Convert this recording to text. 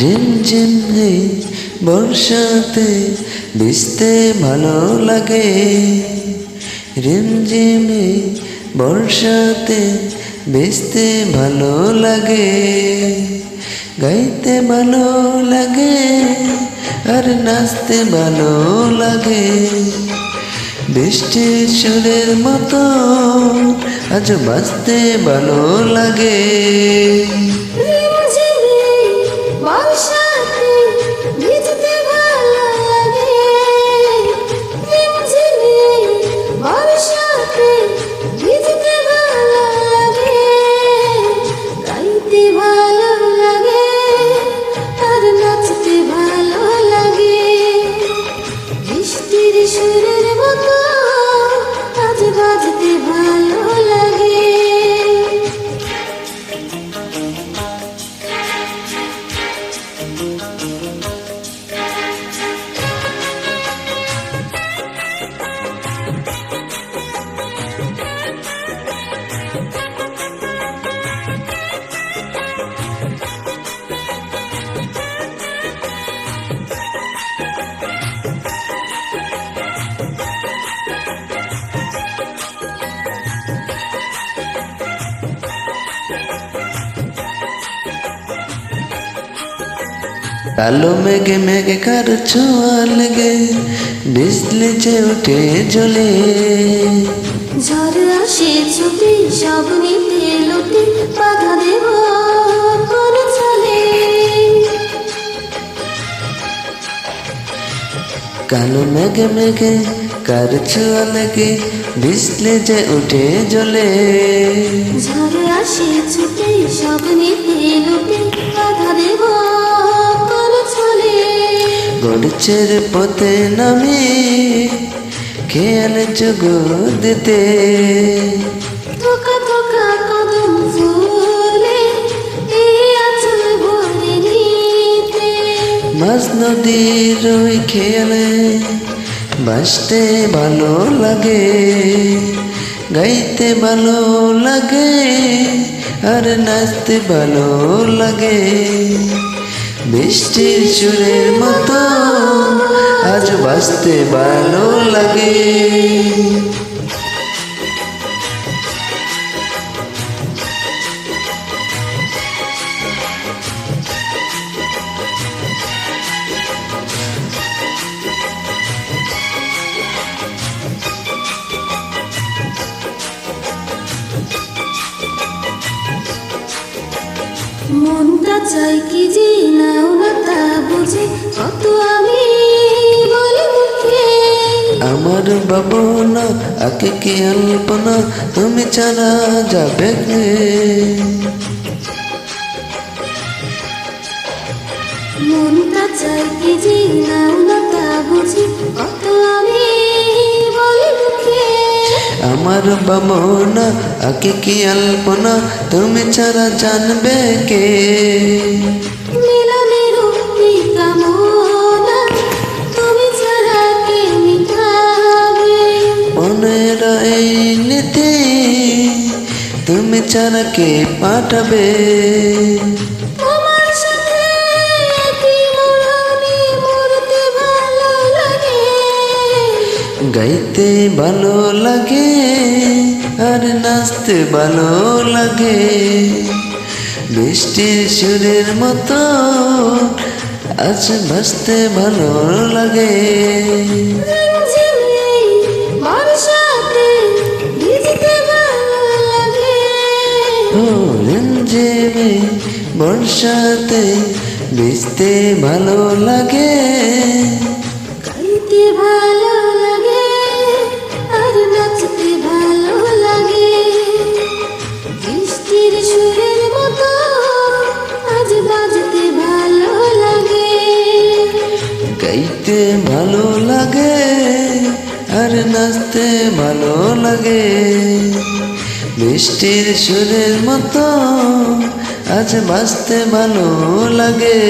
রিমঝিম এই বর্ষাতে ভিজতে ভালো লাগে। রিমঝিম এই বর্ষাতে ভিজতে ভালো লাগে। গাইতে ভালো লাগে আর নাচতে ভালো লাগে। বৃষ্টির সুরের মতো আজ বাজতে ভালো লাগে। সুরের মতো আজ বাজতে ভালো লাগে। কালো মেঘে মেঘে কার ছোঁয়া লেগে বিজলি যে উঠে জ্বলে। ঝড় আসে ছুটে সব নিতে লুটে বাধা দেব কোন চলে। কালো মেঘে মেঘে কার ছোঁয়া লেগে বিজলি যে উঠে জ্বলে। ঝড় আসে ছুটে সব নিতে লুটে বাধা দেব কোন চলে। গড়ছের পথে নামে খেয়াল জগতে। থোকা থোকা কদম ফুলে এই আঁচল ভরে নিতে। মাঝ নদীর ওই খেয়ালে বাসতে ভালো লাগে। গাইতে ভালো লাগে আর নাচতে ভালো লাগে। বৃষ্টির সুরের মতো আজ বাজতে ভালো লাগে। মনটা চাই কি যে নাও না তা বুঝে কত আমি বলি মুখে। আমার ভাবনা আকে কি অল্পনা তুমি ছাড়া যাবে কে। মনটা চাই কি যে নাও না তা বুঝে কত আমি বলি মুখে। আমার ভাবনা আকে কি অল্পনা তুমি ছাড়া জানবে কে। মিলনের এই কামনা তুমি ছাড়া কে মিটাবে। মনের এই নীতি তুমি ছাড়া কে পাঠাবে। তোমার সাথে একই মরণে মরতে ভালো লাগে। গাইতে ভালো লাগে আর নাচতে ভালো লাগে। বৃষ্টির সুরের মতো আজ বাজতে ভালো লাগে। রিমঝিম এই বর্ষাতে ভিজতে ভালো লাগে। ও রিমঝিম এই বর্ষাতে ভিজতে ভালো লাগে। গাইতে ভালো লাগে আর নাচতে ভালো লাগে। বৃষ্টির সুরের মতো আজ বাজতে ভালো লাগে। গাইতে ভালো লাগে আর নাচতে ভালো লাগে। বৃষ্টির সুরের মতো আজ বাজতে ভালো লাগে।